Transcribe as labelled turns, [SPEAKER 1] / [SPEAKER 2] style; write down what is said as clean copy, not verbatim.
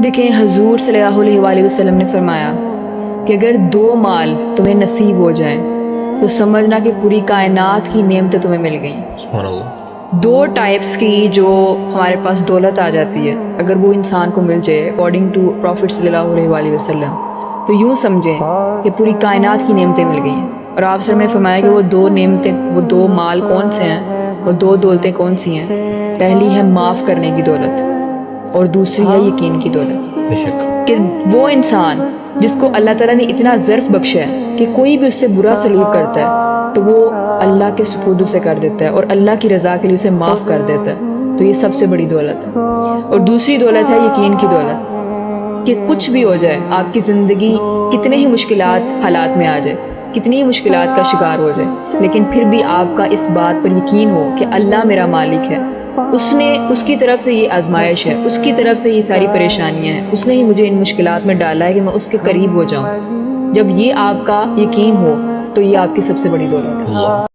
[SPEAKER 1] دیکھیں حضور صلی اللہ علیہ وآلہ وسلم نے فرمایا کہ اگر 2 مال تمہیں نصیب ہو جائیں تو سمجھنا کہ پوری کائنات کی نعمتیں تمہیں مل گئیں۔
[SPEAKER 2] سبحان اللہ۔
[SPEAKER 1] 2 ٹائپس کی جو ہمارے پاس دولت آ جاتی ہے اگر وہ انسان کو مل جائے اکارڈنگ ٹو پروفٹ صلی اللہ علیہ وآلہ وسلم، تو یوں سمجھیں کہ پوری کائنات کی نعمتیں مل گئی ہیں۔ اور آپ سے میں فرمایا کہ وہ 2 نعمتیں، وہ 2 مال کون سے ہیں، وہ 2 دولتیں کون سی ہیں؟ پہلی ہے معاف کرنے کی دولت اور دوسری ہے یقین کی دولت۔
[SPEAKER 2] بے شک۔
[SPEAKER 1] کہ وہ انسان جس کو اللہ تعالیٰ نے اتنا ظرف بخشا ہے کہ کوئی بھی اس سے برا سلوک کرتا ہے تو وہ اللہ کے سپرد اسے کر دیتا ہے اور اللہ کی رضا کے لیے اسے معاف کر دیتا ہے، تو یہ سب سے بڑی دولت ہے۔ اور دوسری دولت ہے یقین کی دولت، کہ کچھ بھی ہو جائے، آپ کی زندگی کتنے ہی مشکلات حالات میں آ جائے، کتنی ہی مشکلات کا شکار ہو جائے، لیکن پھر بھی آپ کا اس بات پر یقین ہو کہ اللہ میرا مالک ہے، اس کی طرف سے یہ آزمائش ہے، اس کی طرف سے یہ ساری پریشانیاں ہیں، اس نے ہی مجھے ان مشکلات میں ڈالا ہے کہ میں اس کے قریب ہو جاؤں۔ جب یہ آپ کا یقین ہو تو یہ آپ کی سب سے بڑی دولت ہے۔
[SPEAKER 2] اللہ